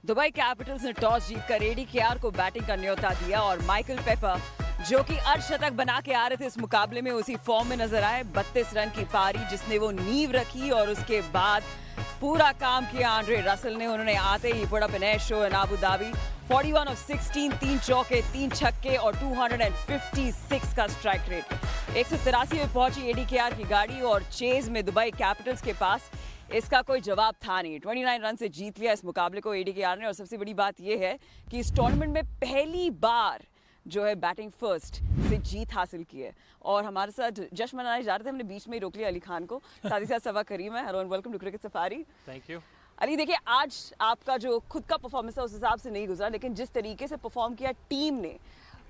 Dubai Capitals ने toss जीतकर एडीकेआर को बैटिंग का न्योता दिया और माइकल पेपर जो कि अर्धशतक बना के आ रहे थे इस मुकाबले में उसी फॉर्म में नजर आए। 32 रन की पारी जिसने वो नींव रखी और उसके बाद पूरा काम किया आंद्रे रसल ने। उन्होंने आते ही put up an air show in Abu Dhabi. 41 of 16, 3 चौके 3 छक्के और 256 का स्ट्राइक रेट। 183 में पहुंची एडीकेआर की गाड़ी और चेज में दुबई कैपिटल्स के पास इसका कोई जवाब था नहीं। 29 रन से जीत लिया इस मुकाबले को एडीकेआर ने। और सबसे बड़ी बात यह है कि इस टूर्नामेंट में पहली बार जो है बैटिंग फर्स्ट से जीत हासिल की है। और हमारे साथ जश्न मनाने जा रहे थे, हमने बीच में ही रोक लिया अली खान को। साथ ही साथ सवा करीम है। Hello and welcome to cricket safari. Thank you. Ali देखिए, आज आपका जो खुद का परफॉर्मेंस है उस हिसाब से नहीं गुजरा, लेकिन जिस तरीके से परफॉर्म किया टीम ने,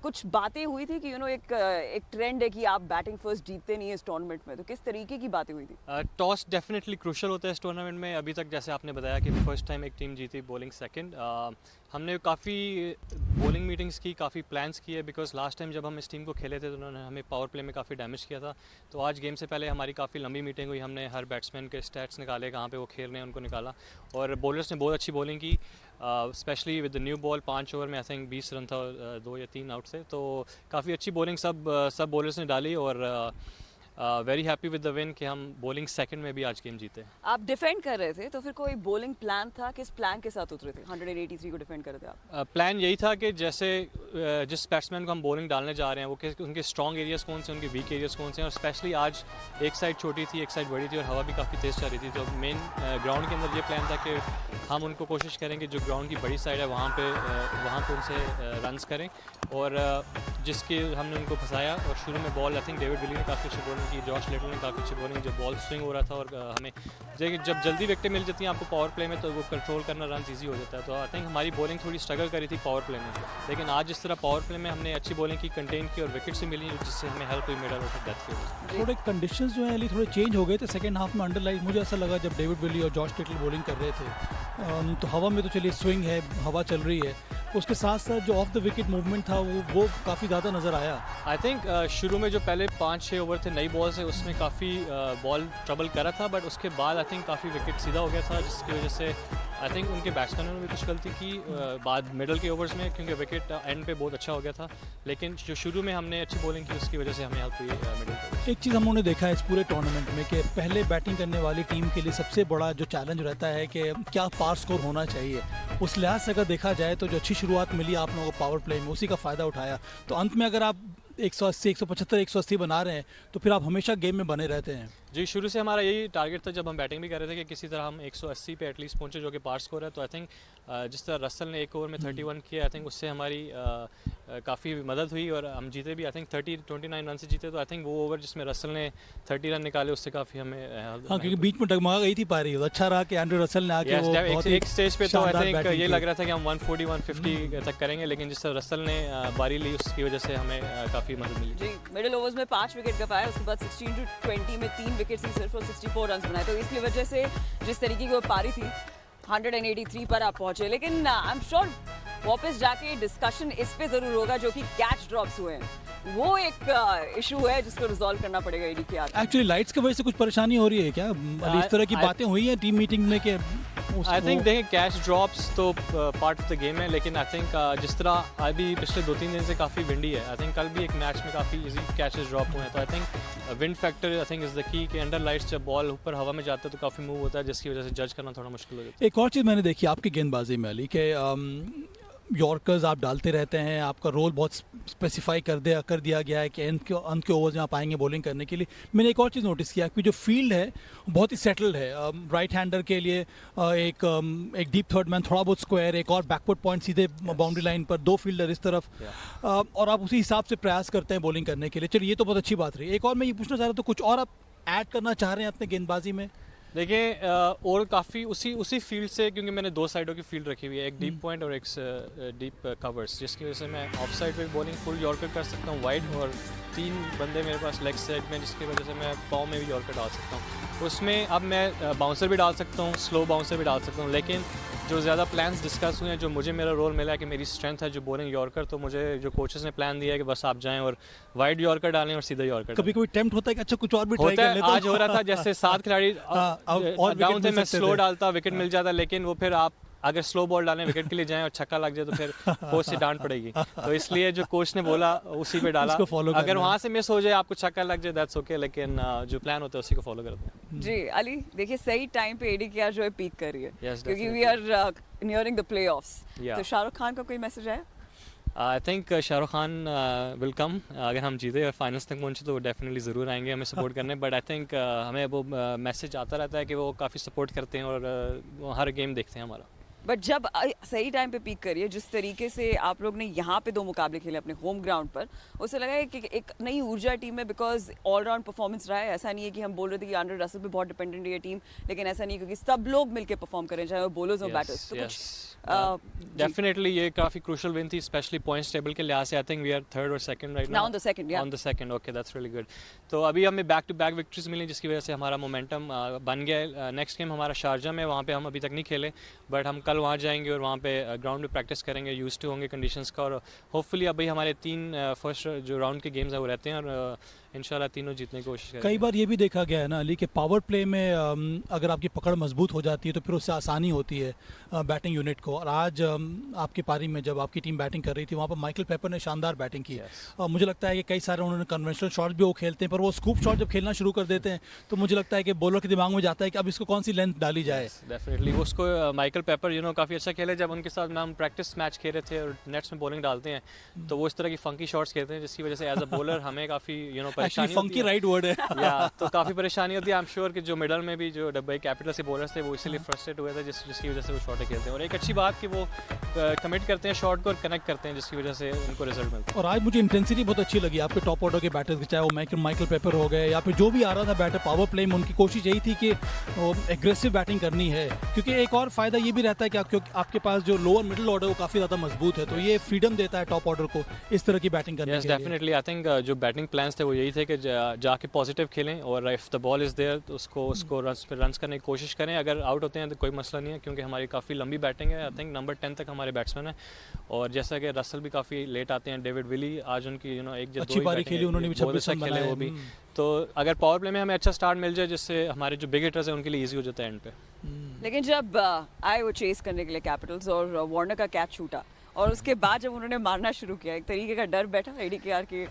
कुछ बातें हुई थी कि एक ट्रेंड है कि आप बैटिंग फर्स्ट जीतते नहीं है इस टूर्नामेंट में, तो किस तरीके की बातें हुई थी? टॉस डेफिनेटली क्रूशल होता है इस टूर्नामेंट में। अभी तक जैसे आपने बताया कि फर्स्ट टाइम एक टीम जीती बॉलिंग सेकंड। हमने काफ़ी बॉलिंग मीटिंग्स की, काफ़ी प्लान्स किए, बिकॉज लास्ट टाइम जब हम इस टीम को खेले थे तो उन्होंने हमें पावर प्ले में काफ़ी डैमेज किया था। तो आज गेम से पहले हमारी काफ़ी लंबी मीटिंग हुई। हमने हर बैट्समैन के स्टैट्स निकाले, कहाँ पे वो खेल रहे हैं उनको निकाला। और बॉलर्स ने बहुत अच्छी बॉलिंग की, specially with the new ball. 5 over में आई थिंक 20 रन था, 2 या 3 आउट से। तो काफ़ी अच्छी बॉलिंग सब बॉलर्स ने डाली और very happy with the win कि हम बॉलिंग सेकंड में भी आज गेम जीते। आप डिफेंड कर रहे थे तो फिर कोई बॉलिंग प्लान था? किस प्लान के साथ उतरे थे? 183 को डिफेंड कर रहे थे आप? प्लान यही था कि जैसे जिस बैट्समैन को हम बॉलिंग डालने जा रहे हैं वो उनके स्ट्रॉन्ग एरियाज कौन से, उनके वीक एरियाज कौन से हैं। और स्पेशली आज एक साइड छोटी थी, एक साइड बड़ी थी और हवा भी काफ़ी तेज़ चल रही थी। तो मेन ग्राउंड के अंदर ये प्लान था कि हम उनको कोशिश करें कि जो ग्राउंड की बड़ी साइड है वहाँ पे उनसे रन्स करें। और जिसके हमने उनको फंसाया। और शुरू में ball I think David Willey ने काफ़ी अच्छी बॉलिंग की, जॉश लिटल ने काफ़ी अच्छी बॉलिंग, जब बॉल स्विंग हो रहा था। और हमें जब जल्दी विकेटें मिल जाती हैं आपको पावर प्ले में तो वो कंट्रोल करना रन ईजी हो जाता है। तो आई थिंक हमारी बॉलिंग थोड़ी स्ट्रगल करी थी पावर प्ले में, लेकिन आज जिस तरह पावर प्ले में हमने अच्छी बॉलिंग की, कंटेन की और विकेट्स भी मिली जिससे हमें हेल्प हुई मिडल ऑफ डेथ के। थोड़े कंडीशंस जो है थोड़े चेंज हो गए थे सेकंड हाफ में अंडरलाइन। मुझे ऐसा लगा जब डेविड विली और जॉश लिटल बॉलिंग कर रहे थे तो हवा में तो चलिए स्विंग है, हवा चल रही है, उसके साथ साथ जो ऑफ द विकेट मूवमेंट था वो काफ़ी ज़्यादा नज़र आया। आई थिंक शुरू में जो पहले 5-6 ओवर थे नई बॉल से, उसमें काफ़ी बॉल ट्रबल कर रहा था, बट उसके बाद आई थिंक काफ़ी विकेट सीधा हो गया था, जिसकी वजह से आई थिंक उनके बैट्समैनों ने भी कुछ गलती की बाद मिडल के ओवर्स में, क्योंकि विकेट एंड पे बहुत अच्छा हो गया था। लेकिन जो शुरू में हमने अच्छी बॉलिंग की उसकी वजह से हमें हेल्प हुई मिडल पे। एक चीज़ हमने देखा है इस पूरे टूर्नामेंट में कि पहले बैटिंग करने वाली टीम के लिए सबसे बड़ा जो चैलेंज रहता है कि क्या पार स्कोर होना चाहिए। उस लिहाज से अगर देखा जाए तो जो अच्छी शुरुआत मिली आप लोगों को पावर प्ले में, उसी का फ़ायदा उठाया। तो अंत में अगर आप 180, 175, 180 बना रहे हैं तो फिर आप हमेशा गेम में बने रहते हैं। जी, शुरू से हमारा यही टारगेट था जब हम बैटिंग भी कर रहे थे कि किसी तरह हम 180 पे एटलीस्ट पहुंचे, जो कि पार स्कोर है। तो आई थिंक जिस तरह रसल ने 1 ओवर में 31 किया, आई थिंक उससे हमारी काफ़ी मदद हुई और हम जीते भी। आई थिंक 29 रन से जीते। तो आई थिंक वो ओवर जिसमें रसल ने 30 रन निकाले उससे काफ़ी हमें हाँ, क्योंकि बीच में डगमगा गई थी पारी। अच्छा रहा कि एंड्रे रसल ने आके वो बहुत एक स्टेज पे तो आई थिंक ये लग रहा था कि हम 140 150 तक करेंगे, लेकिन जिस तरह रसल ने बारी ली उसकी वजह से हमें काफ़ी मदद मिली। जी, मिडिल ओवर्स में 5 विकेट कपाए, उसके बाद 16-20 में 3 विकेट ही सिर्फ और 64 रन बनाए। तो इसकी वजह से जिस तरीके की वो पारी थी 183 पर आप पहुंचे। लेकिन आई एम श्योर वापस जाके डिस्कशन इस पे जरूर होगा जो कि कैच ड्रॉप्स हुए हैं, वो एक इशू है जिसको रिजॉल्व करना पड़ेगा एडीकेआर। एक्चुअली लाइट्स की वजह से कुछ परेशानी हो रही है क्या? इस तरह की बातें हुई हैं टीम मीटिंग में कि आई थिंक देखें कैच ड्रॉप्स तो पार्ट ऑफ द गेम है, लेकिन आई थिंक जिस तरह अभी पिछले 2-3 दिन से काफ़ी विंडी है, आई थिंक कल भी एक मैच में काफ़ी इजी कैचेस ड्रॉप हुए हैं। तो I think wind factor I think is the key कि अंडर लाइट्स जब बॉल ऊपर हवा में जाता है तो काफ़ी मूव होता है, जिसकी वजह से जज करना थोड़ा मुश्किल हो जाता है। एक और चीज़ मैंने देखी आपकी गेंदबाजी में अली के यॉर्कर्स आप डालते रहते हैं, आपका रोल बहुत स्पेसिफाई कर दिया गया है कि अंत के ओवर्स में आप आएंगे बॉलिंग करने के लिए। मैंने एक और चीज़ नोटिस किया कि जो फील्ड है बहुत ही सेटल्ड है। राइट हैंडर के लिए एक डीप थर्ड मैन, थोड़ा बहुत स्क्वायर, एक और बैकवर्ड पॉइंट सीधे बाउंड्री लाइन पर, 2 फील्डर इस तरफ और आप उसी हिसाब से प्रयास करते हैं बॉलिंग करने के लिए। चलिए, ये तो बहुत अच्छी बात रही। एक और मैं ये पूछना चाह रहा था, कुछ और आप ऐड करना चाह रहे हैं अपने गेंदबाजी में? देखिए और काफ़ी उसी फील्ड से, क्योंकि मैंने 2 साइडों की फील्ड रखी हुई है, एक डीप पॉइंट और एक डीप कवर्स, जिसकी वजह से मैं ऑफ साइड पे बॉलिंग फुल यॉर्कर कर सकता हूँ वाइड, और 3 बंदे मेरे पास लेग साइड में, जिसकी वजह से मैं पाँव में भी यॉर्कर डाल सकता हूँ। उसमें अब मैं बाउंसर भी डाल सकता हूँ, स्लो बाउंसर भी डाल सकता हूँ। लेकिन जो ज़्यादा प्लान्स डिस्कस हुए हैं, जो मुझे मेरा रोल मिला है कि मेरी स्ट्रेंथ है जो बॉलिंग यॉर्कर, तो मुझे जो कोचेस ने प्लान दिया है कि बस आप जाएं और वाइड यॉर्कर डालें और सीधा यॉर्कर। कभी कोई टेम्प्ट होता है कि अच्छा कुछ और भी ट्राई कर लेते हैं? आज हो रहा था जैसे 7 खिलाड़ी डाउन थे, मैं स्लो डालता, विकेट मिल जाता, लेकिन वो फिर आप अगर स्लो बॉल डालें विकेट के लिए जाएं और छक्का लग जाए तो फिर कोच से डांट पड़ेगी, तो इसलिए जो कोच ने बोला उसी पे डाला। अगर वहाँ से मिस हो जाए, आपको छक्का लग जाए, दैट्स ओके, लेकिन जो प्लान होता है उसी को फॉलो करते हैं। जी अली, देखिए सही टाइम पे ADKR जो है पीक कर रही है, Yes, क्योंकि we are nearing the playoffs. Yeah. तो शाहरुख खान का कोई मैसेज है? I think Shahrukh Khan will come, अगर हम जीते और फाइनल्स तक पहुंचे तो वो डेफिनेटली ज़रूर आएंगे हमें सपोर्ट करने। बट आई थिंक हमें वो मैसेज आता रहता है कि वो काफ़ी सपोर्ट करते हैं और वो हर गेम देखते हैं हमारा। बट जब सही टाइम पे पीक करिए, जिस तरीके से आप लोग ने यहाँ पे 2 मुकाबले खेले अपने होम ग्राउंड पर, उससे लगा है कि एक नई ऊर्जा टीम में, बिकॉज ऑलराउंड परफॉर्मेंस रहा है। ऐसा नहीं है कि हम बोल रहे थे कि आंड्रे रसल पे बहुत डिपेंडेंट है ये टीम, लेकिन ऐसा नहीं है, क्योंकि सब लोग मिलकर परफॉर्म करें, चाहे वो बॉलर्स और बैटर्स। तो कुछ डेफिनेटली ये काफ़ी क्रूशल विन थी, स्पेशली पॉइंट्स टेबल के लिहाज से। I think we are 3rd और 2nd right now. On the second, okay, that's really good. तो अभी हमें बैक टू बैक विक्ट्रीज मिली, जिसकी वजह से हमारा मोमेंटम बन गया। नेक्स्ट गेम हमारा शारजा में, वहाँ पे हम अभी तक नहीं खेले, बट हम कल वहाँ जाएंगे और वहाँ पे ग्राउंड में प्रैक्टिस करेंगे, यूज्ड टू होंगे कंडीशंस का, और होपफुली अभी हमारे 3 फर्स्ट जो राउंड के गेम्स है वो रहते हैं, और इंशाल्लाह तीनों जीतने की कोशिश करेंगे। कई बार ये भी देखा गया है ना अली कि पावर प्ले में अगर आपकी पकड़ मजबूत हो जाती है तो फिर उससे आसानी होती है बैटिंग यूनिट को। और आज आपकी पारी में जब आपकी टीम बैटिंग कर रही थी, वहाँ पर माइकल पेपर ने शानदार बैटिंग की। और मुझे लगता है कि कई सारे उन्होंने कन्वेंशनल शॉट भी वो खेलते हैं, पर वो स्कूप शॉट जब खेलना शुरू कर देते हैं तो मुझे लगता है कि बॉलर के दिमाग में जाता है कि अब इसको कौन सी लेंथ डाली जाए। डेफिनेटली उसको माइकल पेपर काफ़ी अच्छा खेले। जब उनके साथ हम प्रैक्टिस मैच खेल रहे थे और नेट्स में बॉलिंग डालते हैं, तो वो इस तरह की फंकी शॉट्स खेलते हैं, जिसकी वजह से एज अ बॉलर हमें काफ़ी परेशानी फंकी राइट वर्ड है या तो काफ़ी परेशानी होती है। आई एम श्योर कि जो मिडल में भी जो डब्बई कैपिटल से बॉलर्स थे वो इसीलिए फ्रस्ट्रेट हुए थे, जिसकी वजह से वो शॉटें खेलते हैं। और एक अच्छी बात कि वो कमिट करते हैं शॉट को और कनेक्ट करते हैं, जिसकी वजह से उनको रिजल्ट मिलता है। और आज मुझे इंटेंसिटी बहुत अच्छी लगी आपके टॉप ऑर्डर के बैटर्स की, चाहे वो माइकल पेपर हो गए या फिर जो भी आ रहा था बैटर पावर प्ले में, उनकी कोशिश यही थी कि एग्रेसिव बैटिंग करनी है। क्योंकि एक और फायदा ये भी रहता है कि आपके पास जो लोअर मिडिल ऑर्डर वो काफ़ी ज़्यादा मजबूत है, तो ये फ्रीडम देता है टॉप ऑर्डर को इस तरह की बैटिंग करने के लिए। डेफिनेटली आई थिंक जो बैटिंग प्लान्स थे वो यही थे कि जाके पॉजिटिव खेलें, और if the ball is there तो उसको रन्स करने की कोशिश करें। अगर आउट होते हैं तो कोई मसला नहीं है, क्योंकि हमारी काफ़ी लंबी बैटिंग है। आई थिंक नंबर 10 तक हमारे बैट्समैन हैं, और जैसा कि रसल भी काफ़ी लेट आते हैं, डेविड विली आज उनकी एक अच्छी पारी खेली उन्होंने भी, 26 रन खेले वो भी। तो अगर पावर प्ले में हमें अच्छा स्टार्ट मिल जाए, जिससे हमारे जो बिग हिटर्स हैं उनके लिए ईजी हो जाता है एंड पे। लेकिन जब आए वो चेस करने के लिए कैपिटल्स और वार्नर का कैच छूटा, और उसके बाद जब उन्होंने मारना शुरू किया, एक तरीके का डर बैठा ADKR के?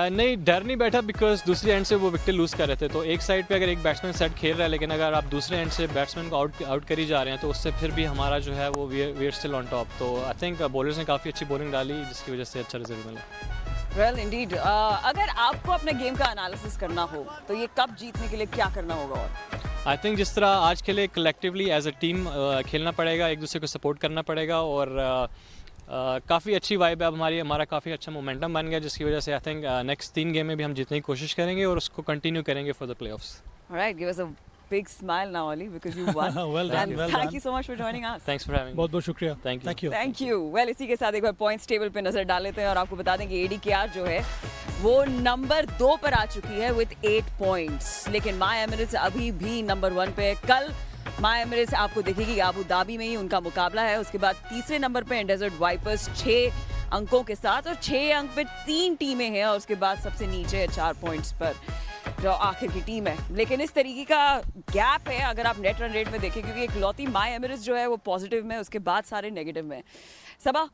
नहीं, डर नहीं बैठा, बिकॉज दूसरी एंड से वो विकेट लूज कर रहे थे। तो एक साइड पे अगर एक बैट्समैन सेट खेल रहा है, लेकिन अगर आप दूसरे एंड से बैट्समैन को आउट करी जा रहे हैं, तो उससे फिर भी हमारा जो है वो we are still on top. तो आई थिंक बॉलर्स ने काफ़ी अच्छी बॉलिंग डाली, जिसकी वजह से अच्छा रिजल्ट मिला। Well Indeed. अगर आपको अपने गेम का एनालिसिस करना हो तो ये कप जीतने के लिए क्या करना होगा? और आई थिंक जिस तरह आज खेले, कलेक्टिवली एज अ टीम खेलना पड़ेगा, एक दूसरे को सपोर्ट करना पड़ेगा, और काफ़ी अच्छी वाइब है अब हमारा काफ़ी अच्छा मोमेंटम बन गया, जिसकी वजह से आई थिंक नेक्स्ट 3 गेम में भी हम जीतने की कोशिश करेंगे और उसको कंटिन्यू करेंगे for the playoffs. Alright, give us a big smile now, Ali, because you won. Well done, And well thank done. you so much for joining us. Thanks for having me. बहुत शुक्रिया। Thank you. Thank you. Well, इसी के साथ एक बार points table पे नजर डाल लेते हैं, और आपको बता दें कि ADKR जो है वो नंबर 2 पर आ चुकी है विद 8 पॉइंट्स, लेकिन माय एमिरेट्स अभी भी नंबर 1 पे है। कल माय एमिरेट्स आपको दिखेगी अबू धाबी में ही उनका मुकाबला है। उसके बाद तीसरे नंबर पे डेजर्ट वाइपर्स 6 अंकों के साथ, और 6 अंक पे 3 टीमें हैं, और उसके बाद सबसे नीचे है 4 पॉइंट्स पर जो आखिर की टीम है। लेकिन इस तरीके का गैप है अगर आप नेट रन रेट में देखें, क्योंकि एक लौती माय एमिरेट्स जो है वो पॉजिटिव में, उसके बाद सारे नेगेटिव में। सबा,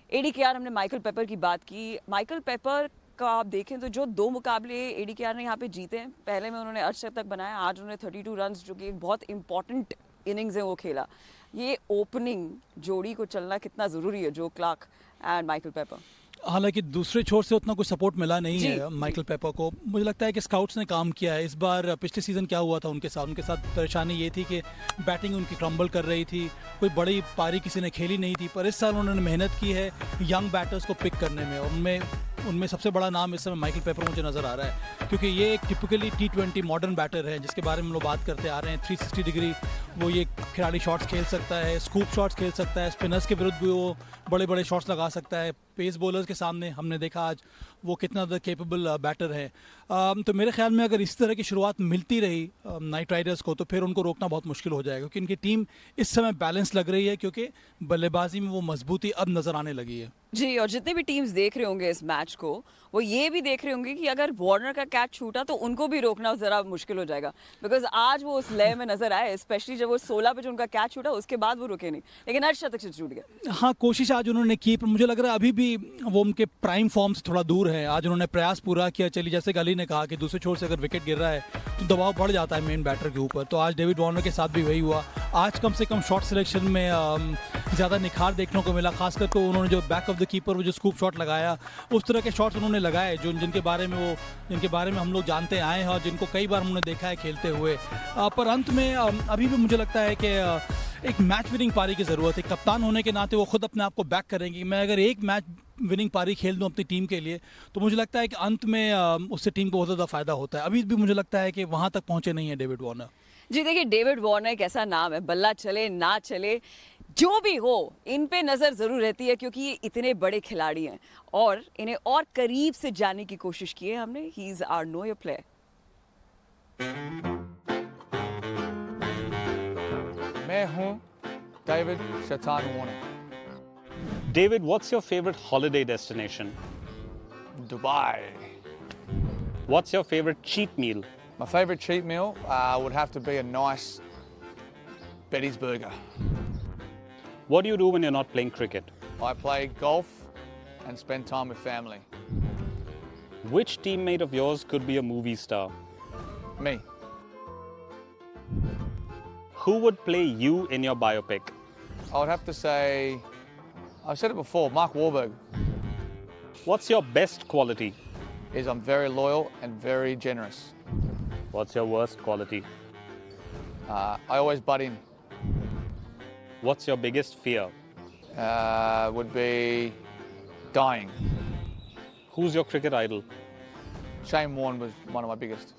ADKR, हमने माइकल पेपर की बात की। माइकल पेपर का आप देखें तो जो 2 मुकाबले ADKR ने यहाँ पे जीते हैं, पहले में उन्होंने अर्धशतक बनाया, आज उन्होंने 32 रन, जो कि एक बहुत इंपॉर्टेंट इनिंग्स है वो खेला। ये ओपनिंग जोड़ी को चलना कितना ज़रूरी है, जो क्लार्क एंड माइकल पेपर? हालांकि दूसरे छोर से उतना कुछ सपोर्ट मिला नहीं है माइकल पेपर को। मुझे लगता है कि स्काउट्स ने काम किया है इस बार। पिछले सीज़न क्या हुआ था उनके साथ परेशानी ये थी कि बैटिंग उनकी क्रम्बल कर रही थी, कोई बड़ी पारी किसी ने खेली नहीं थी। पर इस साल उन्होंने मेहनत की है यंग बैटर्स को पिक करने में। उनमें सबसे बड़ा नाम इस समय माइकल पेपर मुझे नज़र आ रहा है, क्योंकि ये एक टिपिकली T20 मॉडर्न बैटर है, जिसके बारे में हम लोग बात करते आ रहे हैं। 360 डिग्री वो ये खिलाड़ी शॉट्स खेल सकता है, स्कूप शॉट्स खेल सकता है, स्पिनर्स के विरुद्ध भी वो बड़े बड़े शॉट्स लगा सकता है, पेस बॉलर्स के सामने हमने देखा आज वो कितना ज़्यादा केपेबल बैटर है। तो मेरे ख्याल में अगर इस तरह की शुरुआत मिलती रही नाइट राइडर्स को तो फिर उनको रोकना बहुत मुश्किल हो जाएगा, क्योंकि इनकी टीम इस समय बैलेंस लग रही है, क्योंकि बल्लेबाजी में वो मजबूती अब नज़र आने लगी है। जी, और जितने भी टीम्स देख रहे होंगे इस मैच को, वो ये भी देख रहे होंगे कि अगर वार्नर का कैच छूटा तो उनको भी रोकना ज़रा मुश्किल हो जाएगा, बिकॉज आज वो उस लय में नजर आए, स्पेशली जब वो 16 पे जो उनका कैच छूटा उसके बाद वो रुके नहीं, लेकिन अर्धशतक से छूट गया। हाँ, कोशिश आज उन्होंने की, पर मुझे लग रहा है अभी भी वो उनके प्राइम फॉर्म से थोड़ा दूर है। आज उन्होंने प्रयास पूरा किया। चलिए, जैसे गली ने कहा कि दूसरे छोर से अगर विकेट गिर रहा है तो दबाव बढ़ जाता है मेन बैटर के ऊपर, तो आज डेविड वार्नर के साथ भी वही हुआ। आज कम से कम शॉट सिलेक्शन में ज़्यादा निखार देखने को मिला, खासकर तो उन्होंने जो बैक ऑफ द कीपर वो जो स्कूप शॉट लगाया, उस तरह के शॉट्स उन्होंने लगाए जिनके बारे में हम लोग जानते आए हैं और जिनको कई बार हमने देखा है खेलते हुए। पर अंत में अभी भी मुझे लगता है कि एक मैच विनिंग पारी की ज़रूरत है। कप्तान होने के नाते वो खुद अपने आप को बैक करेंगी। मैं अगर एक मैच विनिंग पारी खेल दूं अपनी टीम के लिए तो मुझे लगता है कि अंत में उससे टीम को बहुत ज़्यादा फ़ायदा होता है। अभी भी मुझे लगता है कि वहाँ तक पहुँचे नहीं है डेविड वार्नर। जी देखिए, डेविड वार्नर एक ऐसा नाम है, बल्ला चले ना चले जो भी हो, इन पे नज़र ज़रूर रहती है, क्योंकि ये इतने बड़े खिलाड़ी हैं और इन्हें और करीब से जानने की कोशिश की है हमने। He is our know your player. मैं हूं डेविड शैतान Warner. David, what's your favorite holiday destination? Dubai. What's your favorite cheat meal? My favorite cheat meal would have to be a nice Betty's burger. What do you do when you're not playing cricket? I play golf and spend time with family. Which teammate of yours could be a movie star? Me. Who would play you in your biopic? I would have to say, I've said it before, Mark Wahlberg. What's your best quality? Is I'm very loyal and very generous. What's your worst quality? I always butt in. What's your biggest fear? Would be dying. Who's your cricket idol? Shane Warne was one of my biggest.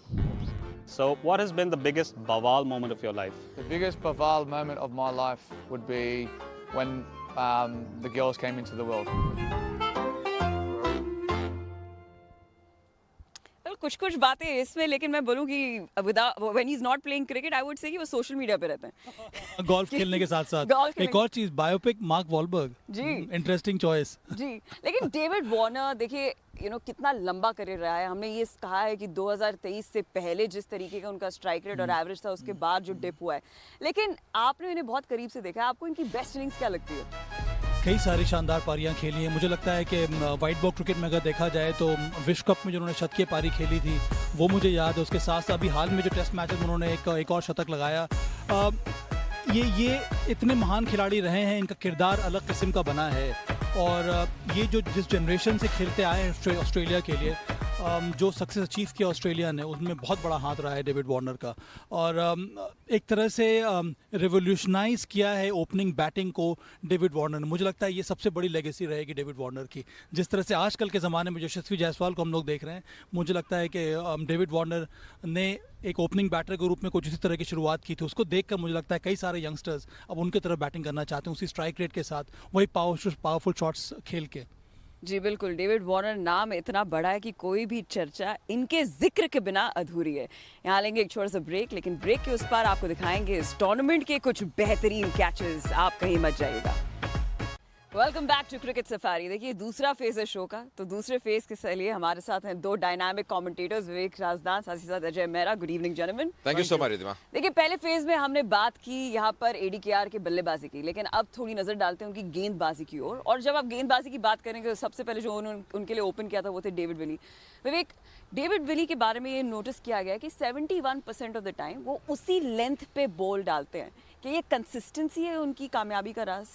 So, what has been the biggest bawal moment of your life? The biggest baval moment of my life would be when the girls came into the world. कुछ बातें इसमें, लेकिन मैं बोलूँ कि when he's not playing cricket, I would say कि वो social media पे रहते हैं गोल्फ खेलने के साथ साथ। एक और चीज, बायोपिक मार्क वॉलबर्ग। जी, इंटरेस्टिंग चॉइस। जी, लेकिन डेविड वार्नर देखिए कितना लंबा करियर रहा है। हमने ये कहा है कि 2023 से पहले जिस तरीके का उनका स्ट्राइक रेट और एवरेज था, उसके बाद जो डिप हुआ है, लेकिन आपने इन्हें बहुत करीब से देखा है। आपको इनकी बेस्ट इनिंग्स क्या लगती है? कई सारी शानदार पारियां खेली हैं। मुझे लगता है कि वाइट बॉल क्रिकेट में अगर देखा जाए तो विश्व कप में जो उन्होंने शतकीय पारी खेली थी वो मुझे याद है। उसके साथ साथ अभी हाल में जो टेस्ट मैचेस में उन्होंने एक और शतक लगाया। ये इतने महान खिलाड़ी रहे हैं, इनका किरदार अलग किस्म का बना है। और ये जो जिस जनरेशन से खेलते आए हैं ऑस्ट्रेलिया के लिए, जो सक्सेस अचीव किया ऑस्ट्रेलिया ने, उसमें बहुत बड़ा हाथ रहा है डेविड वार्नर का। और एक तरह से रिवोल्यूशनाइज किया है ओपनिंग बैटिंग को डेविड वार्नर ने। मुझे लगता है ये सबसे बड़ी लेगेसी रहेगी डेविड वार्नर की। जिस तरह से आजकल के ज़माने में यशस्वी जायसवाल को हम लोग देख रहे हैं, मुझे लगता है कि डेविड वार्नर ने एक ओपनिंग बैटर के रूप में कुछ इसी तरह की शुरुआत की थी। उसको देखकर मुझे लगता है कई सारे यंगस्टर्स अब उनकी तरफ बैटिंग करना चाहते हैं, उसी स्ट्राइक रेट के साथ, वही पावरफुल शॉट्स खेल के। जी बिल्कुल, डेविड वार्नर नाम इतना बड़ा है कि कोई भी चर्चा इनके जिक्र के बिना अधूरी है। यहाँ लेंगे एक छोटा सा ब्रेक, लेकिन ब्रेक के उस पार आपको दिखाएंगे इस टूर्नामेंट के कुछ बेहतरीन कैचेस। आप कहीं मत जाइएगा। Welcome back to cricket safari. देखिए, दूसरा फेज है शो का, तो दूसरे फेज के लिए हमारे साथ हैं दो डायनामिक कमेंटेटर्स, विवेक राजदान, साथ ही साथ Ajay Mehra. Good evening gentleman. Thank you so much Riddhima. देखिए, पहले फेज में हमने बात की यहाँ पर एडीकेआर के बल्लेबाजी की, लेकिन अब थोड़ी नजर डालते हैं उनकी गेंदबाजी की ओर। और जब आप गेंदबाजी की बात करेंगे तो सबसे पहले जो उनके लिए ओपन किया था वो थे डेविड विली। विवेक, डेविड विली के बारे में ये नोटिस किया गया कि 71% ऑफ द टाइम वो उसी लेंथ पे बॉल डालते हैं। कि ये कंसिस्टेंसी है उनकी कामयाबी का राज?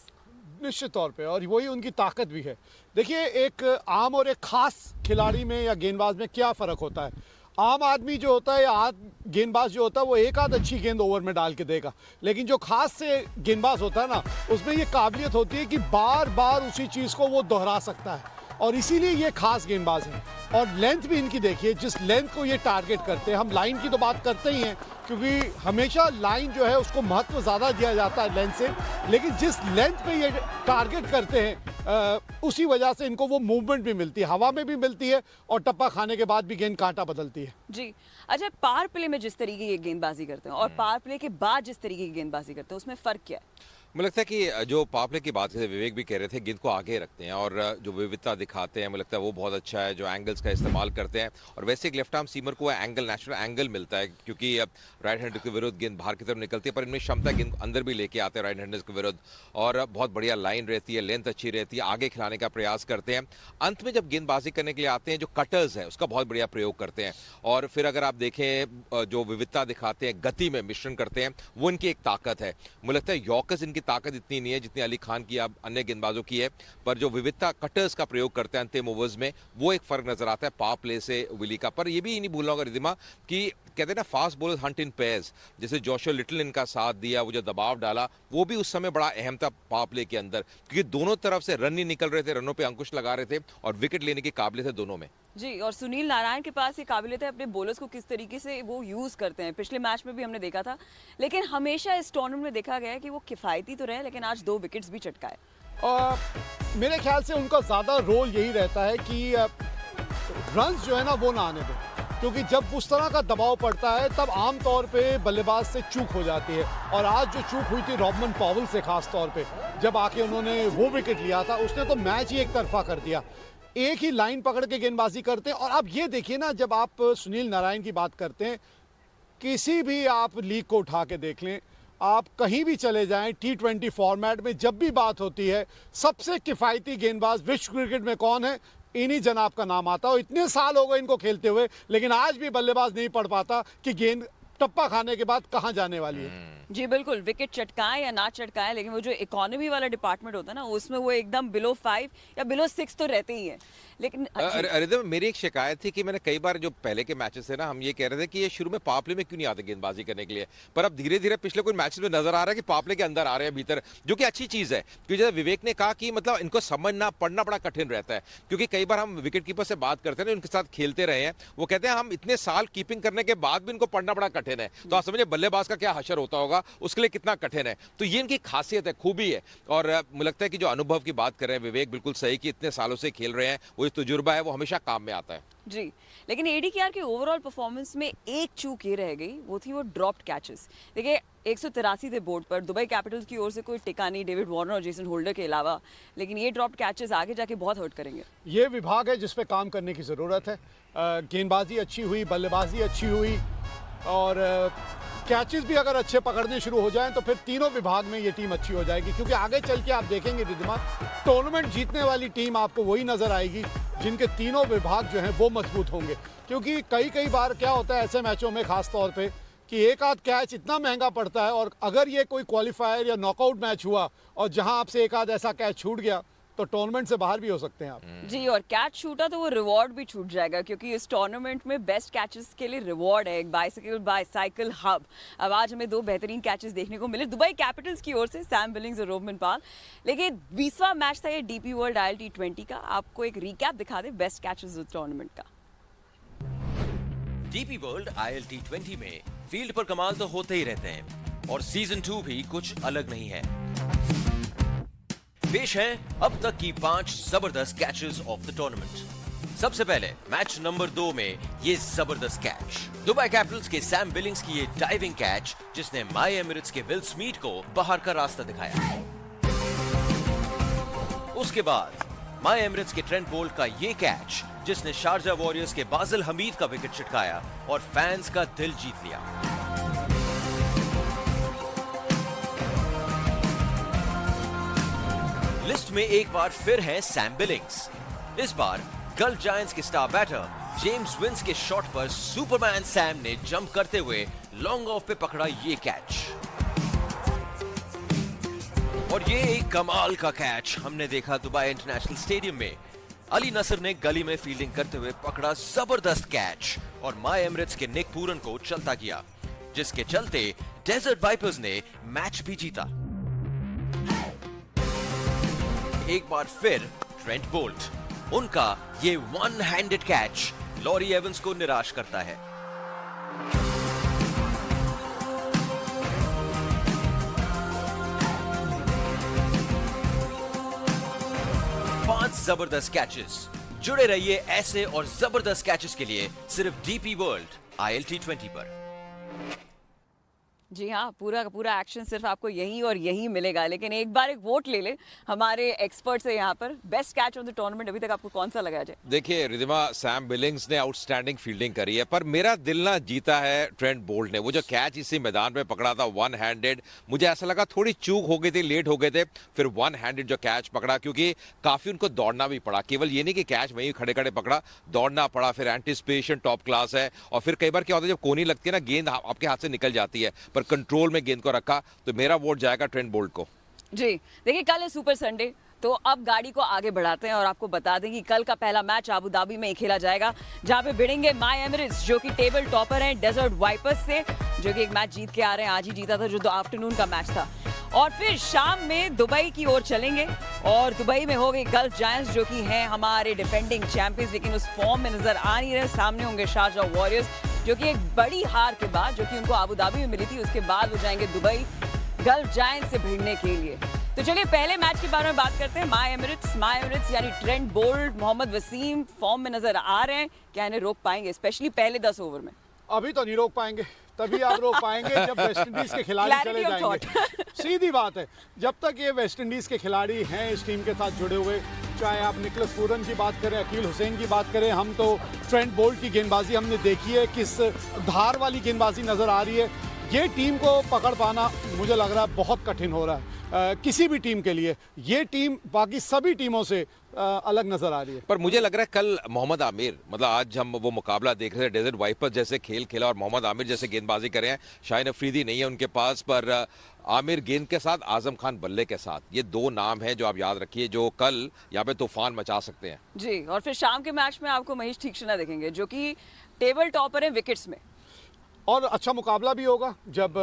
निश्चित तौर पे, और वही उनकी ताकत भी है। देखिए, एक आम और एक खास खिलाड़ी में या गेंदबाज में क्या फ़र्क होता है। आम आदमी जो होता है या गेंदबाज जो होता है वो एक आध अच्छी गेंद ओवर में डाल के देगा, लेकिन जो खास से गेंदबाज होता है ना, उसमें ये काबिलियत होती है कि बार बार उसी चीज़ को वो दोहरा सकता है, और इसीलिए ये खास गेंदबाज हैं। और लेंथ भी इनकी देखिए, जिस लेंथ को ये टारगेट करते हैं। हम लाइन की तो बात करते ही हैं, क्योंकि हमेशा लाइन जो है उसको महत्व ज़्यादा दिया जाता है लेंथ से, लेकिन जिस लेंथ पे ये टारगेट करते हैं उसी वजह से इनको वो मूवमेंट भी मिलती है, हवा में भी मिलती है और टप्पा खाने के बाद भी गेंद कांटा बदलती है। जी अच्छा, पावर प्ले में जिस तरीके की गेंदबाजी करते हैं और पावर प्ले के बाद जिस तरीके की गेंदबाजी करते हैं उसमें फ़र्क क्या है? मुझे लगता है कि जो पावर प्ले की बात है, विवेक भी कह रहे थे, गेंद को आगे रखते हैं और जो विविधता दिखाते हैं, मुझे लगता है वो बहुत अच्छा है। जो एंगल्स का इस्तेमाल करते हैं और वैसे एक लेफ्ट आर्म सीमर को एंगल, नेचुरल एंगल मिलता है क्योंकि राइट हैंड के विरुद्ध गेंद बाहर की तरफ निकलती है, पर इनमें क्षमता गेंद अंदर भी लेके आते हैं राइट हैंडर्स के विरुद्ध और बहुत बढ़िया लाइन रहती है, लेंथ अच्छी रहती है, आगे खिलाने का प्रयास करते हैं। अंत में जब गेंदबाजी करने के लिए आते हैं, जो कटर्स है उसका बहुत बढ़िया प्रयोग करते हैं और फिर अगर आप देखें जो विविधता दिखाते हैं, गति में मिश्रण करते हैं, वो इनकी एक ताकत है। मुझे लगता है यॉर्कर्स इनकी ताकत इतनी नहीं है जितनी अली खान की या अन्य गेंदबाजों की है, पर जो विविधता कटर्स का प्रयोग करते हैं अंतिम ओवर्स में, वो एक फर्क नजर आता है पावर प्ले से विली का। पर ये भी नहीं भूलना होगा रिद्धिमा कि कहते हैं ना फास्ट बॉलर्स हंट इन पेयर्स, जैसे जोशुआ लिटल इनका साथ दिया, वो जो दबाव डाला वो भी उस समय बड़ा अहम था पावर प्ले के अंदर, क्योंकि दोनों तरफ से रन नहीं निकल रहे थे, रनों पे अंकुश लगा रहे थे और विकेट लेने की काबिलियत है दोनों में। जी, और सुनील नारायण के पास ये काबिलियत है अपने बॉलर्स को किस तरीके से वो यूज करते हैं। पिछले मैच में भी हमने देखा था, लेकिन हमेशा इस टूर्नामेंट में देखा गया है कि वो किफायती तो रहे लेकिन आज 2 विकेट्स भी चटकाए। और मेरे ख्याल से उनका ज़्यादा रोल यही रहता है कि रन्स जो है ना वो ना आने दें, क्योंकि जब उस तरह का दबाव पड़ता है तब आमतौर पे बल्लेबाज से चूक हो जाती है। और आज जो चूक हुई थी रॉबमन पॉवल से खास तौर पे, जब आके उन्होंने वो विकेट लिया था, उसने तो मैच ही एक तरफा कर दिया। एक ही लाइन पकड़ के गेंदबाजी करते हैं। और आप ये देखिए ना, जब आप सुनील नारायण की बात करते हैं, किसी भी आप लीग को उठा के देख लें, आप कहीं भी चले जाएं, T20 फॉर्मेट में जब भी बात होती है, सबसे किफ़ायती गेंदबाज विश्व क्रिकेट में कौन है, इन्हीं जनाब का नाम आता है। और इतने साल हो गए इनको खेलते हुए, लेकिन आज भी बल्लेबाज नहीं पढ़ पाता कि गेंद टप्पा खाने के बाद कहां जाने वाली है। जी बिल्कुल, विकेट चटकाएं या ना चटकाएं, लेकिन वो जो इकोनॉमी वाला डिपार्टमेंट होता है ना, उसमें वो एकदम बिलो 5 या बिलो 6 तो रहते ही हैं। लेकिन रिदम, मेरी एक शिकायत थी कि मैंने कई बार जो पहले के मैचेस है ना, हम ये कह रहे थे कि ये शुरू में पावर प्ले में क्यों नहीं आते गेंदबाजी करने के लिए, पर अब धीरे धीरे पिछले कुछ मैचेस में नजर आ रहा है कि पावर प्ले के अंदर आ रहे हैं भीतर, जो कि अच्छी चीज है। क्योंकि जैसे विवेक ने कहा कि मतलब इनको समझना पढ़ना बड़ा कठिन रहता है, क्योंकि कई बार हम विकेट कीपर से बात करते हैं ना, उनके साथ खेलते रहे हैं, वो कहते हैं हम इतने साल कीपिंग करने के बाद भी इनको पढ़ना बड़ा कठिन है। तो आप समझिए बल्लेबाज का क्या हशर होता होगा, उसके लिए कितना कठिन है। तो ये इनकी खासियत है, खूबी है। और मुझे लगता है कि जो अनुभव की बात कर रहे हैं विवेक, बिल्कुल सही कि इतने सालों से खेल रहे हैं, वो तजुर्बा है, वो हमेशा काम में आता है। जी, लेकिन एडीकेआर की ओवरऑल परफॉर्मेंस में एक चूक ये रह गई, वो थी वो ड्रॉप्ड कैचेस। देखिए 183 थे बोर्ड पर, दुबई कैपिटल्स की ओर से कोई टिका नहीं डेविड वार्नर और जेसन होल्डर के अलावा, लेकिन ये ड्रॉप्ड कैचेस आगे जाके बहुत हर्ट करेंगे। ये विभाग है जिस पे काम करने की ज़रूरत है। गेंदबाजी अच्छी हुई, बल्लेबाजी अच्छी हुई और कैचेस भी अगर अच्छे पकड़ने शुरू हो जाएं तो फिर तीनों विभाग में ये टीम अच्छी हो जाएगी। क्योंकि आगे चल के आप देखेंगे रिद्धिमा, टूर्नामेंट जीतने वाली टीम आपको वही नजर आएगी जिनके तीनों विभाग जो हैं वो मजबूत होंगे। क्योंकि कई बार क्या होता है ऐसे मैचों में खास तौर पे कि एक आध कैच इतना महंगा पड़ता है, और अगर ये कोई क्वालिफायर या नॉकआउट मैच हुआ और जहां आपसे एक आध ऐसा कैच छूट गया तो टूर्नामेंट से बाहर भी हो सकते हैं आप। जी, और कैच छूटा तो वो रिवॉर्ड भी छूट जाएगा, क्योंकि इस टूर्नामेंट में बेस्ट कैचेस के लिए रिवॉर्ड है, एक बाइसाइकिल हब। अब आज हमें 2 बेहतरीन कैचेस देखने को मिले दुबई कैपिटल्स की ओर से, सैम बिलिंग्स और रोबमन पॉवल। लेकिन 20वां मैच था ये डीपी वर्ल्ड ILT20 का। आपको एक रिकैप दिखा दे बेस्ट कैचेस इस टूर्नामेंट का। डीपी वर्ल्ड ILT20 में फील्ड पर कमाल तो होते ही रहते हैं, और सीजन 2 भी कुछ अलग नहीं है। पेश है अब तक की 5 जबरदस्त कैचेस ऑफ द टूर्नामेंट। सबसे पहले मैच नंबर 2 में ये जबरदस्त कैच, दुबई कैपिटल्स के सैम बिलिंग्स की ये डाइविंग कैच, जिसने माई एमिरेट्स के विल स्मीथ को बाहर का रास्ता दिखाया। उसके बाद माई एमिरेट्स के ट्रेंट बोल्ट का ये कैच, जिसने शारजा वॉरियर्स के बाजिल हमीद का विकेट छिटकाया और फैंस का दिल जीत लिया। लिस्ट में एक बार फिर है सैम बिलिंग्स। इस बार गल्फ जायंट्स के स्टार बैटर जेम्स विंस के शॉट पर सुपरमैन सैम ने जंप करते हुए लॉन्ग ऑफ पे पकड़ा ये कैच। और ये एक कमाल का कैच हमने देखा दुबई इंटरनेशनल स्टेडियम में। अली नसर ने गली में फील्डिंग करते हुए पकड़ा जबरदस्त कैच और माई एमिरेट्स के निक पूरन को चलता किया, जिसके चलते डेजर्ट वाइपर्स ने मैच भी जीता। एक बार फिर ट्रेंट बोल्ट, उनका ये one handed catch Laurie Evans को निराश करता है। जबरदस्त कैचेस। जुड़े रहिए ऐसे और जबरदस्त कैचेस के लिए सिर्फ डीपी वर्ल्ड ILT20 पर। जी हाँ, पूरा का पूरा एक्शन सिर्फ आपको यहीं और यहीं मिलेगा। लेकिन एक बार एक वोट ले ले हमारे एक्सपर्ट से यहाँ पर, best catch of the tournament अभी तक आपको कौन सा लगा? जाए देखिए रिदिमा, सैम बिलिंग्स ने आउटस्टैंडिंग फील्डिंग करी है, पर मेरा दिल ना जीता है ट्रेंट बोल्ट ने। वो जो कैच इसी मैदान में पकड़ा था वन हैंडेड, मुझे ऐसा लगा थोड़ी चूक हो गई थी, लेट हो गए थे, फिर वन हैंडेड जो कैच पकड़ा, क्योंकि काफी उनको दौड़ना भी पड़ा। केवल ये नहीं कि कैच वहीं खड़े खड़े पकड़ा, दौड़ना पड़ा, फिर एंटिसिपेशन टॉप क्लास है। और फिर कई बार क्या होता है, जब कोनी लगती है ना, गेंद आपके हाथ से निकल जाती है, पर कंट्रोल में गेंद को रखा, तो मेरा वोट जाएगा ट्रेंट बोल्ट को। जी देखिए, कल है सुपर संडे, तो अब गाड़ी को आगे बढ़ाते हैं और आपको बता दें कि कल का पहला मैच अबू धाबी में ही खेला जाएगा, जहां पे भिड़ेंगे माय एमिरेट्स जो कि टेबल टॉपर हैं डेजर्ट वाइपर्स से, जो कि एक मैच जीत के आ रहे हैं। आज ही जीता था जो तो आफ्टरनून का मैच था। और फिर शाम में दुबई की ओर चलेंगे और दुबई में हो गए गल्फ जायंट्स जो कि हैं हमारे डिफेंडिंग चैंपियंस, लेकिन उस फॉर्म में नजर आ नहीं रहे। सामने होंगे शारजाह वॉरियर्स जो कि एक बड़ी हार के बाद, जो कि उनको अबू धाबी में मिली थी, उसके बाद वो जाएंगे दुबई गल्फ जायंट्स से भिड़ने के लिए। तो चलिए पहले मैच के बारे में बात करते हैं। माय एमिरेट्स यानी Trent Boult, Mohammad Wasim form में नजर आ रहे हैं। क्या इन्हें रोक पाएंगे, स्पेशली पहले 10 ओवर में? अभी तो नहीं रोक पाएंगे, तभी आप रोक पाएंगे जब वेस्ट इंडीज के खिलाड़ी चले जाएंगे। सीधी बात है, जब तक ये वेस्ट इंडीज के खिलाड़ी हैं इस टीम के साथ जुड़े हुए, चाहे आप निकोलस पूरन की बात करें, अकील हुसैन की बात करें, हम तो ट्रेंट बोल्ट की गेंदबाजी हमने देखी है, किस धार वाली गेंदबाजी नजर आ रही है। ये टीम को पकड़ पाना मुझे लग रहा है बहुत कठिन हो रहा है किसी भी टीम के लिए। ये टीम बाकी सभी टीमों से अलग नजर आ रही है। पर मुझे लग रहा है कल मोहम्मद आमिर, मतलब आज हम वो मुकाबला देख रहे हैं, डेजर्ट वाइपर्स जैसे खेल खेला और मोहम्मद आमिर जैसे गेंदबाजी कर रहे हैं। शाहीन अफरीदी नहीं है उनके पास, पर आमिर गेंद के साथ, आजम खान बल्ले के साथ, ये दो नाम हैं जो आप याद रखिए, जो कल यहाँ पे तूफान मचा सकते हैं। जी, और फिर शाम के मैच में आपको महेश तीक्ष्णा देखेंगे जो कि टेबल टॉपर है विकेट्स में। और अच्छा मुकाबला भी होगा जब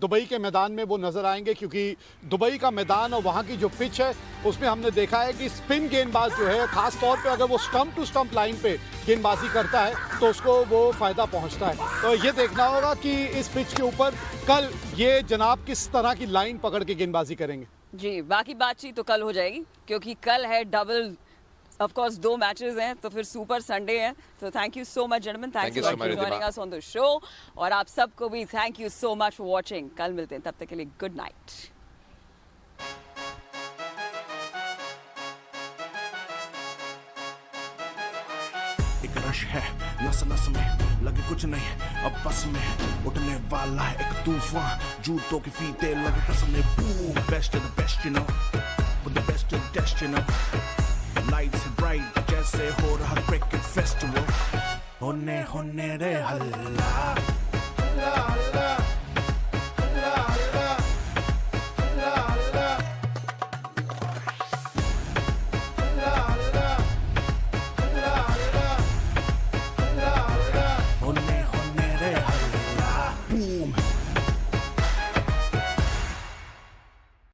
दुबई के मैदान में वो नजर आएंगे, क्योंकि दुबई का मैदान और वहाँ की जो पिच है उसमें हमने देखा है कि स्पिन गेंदबाज जो है, खास तौर पे अगर वो स्टंप टू स्टंप लाइन पे गेंदबाजी करता है तो उसको वो फायदा पहुंचता है। तो ये देखना होगा कि इस पिच के ऊपर कल ये जनाब किस तरह की लाइन पकड़ के गेंदबाजी करेंगे। जी, बाकी बातचीत तो कल हो जाएगी, क्योंकि कल है डबल, ऑफ कोर्स 2 मैचेस हैं, तो फिर सुपर संडे है। तो thank you so much gentleman, thanks for joining us on the show, और आप सबको भी thank you so much for watching. कल मिलते हैं, तब तक के लिए गुड नाइट। एक रश है नस नस में, लगे कुछ नहीं अब बस में, उठने वाला है एक तूफान, जूतों की फीते लगे कसम में। Boom, best of the best, you know, with the best of the best, you know, lights bright जैसे हो रहा क्रिकेट फेस्टिवल, होने रे हल्ला हल्ला हल्ला।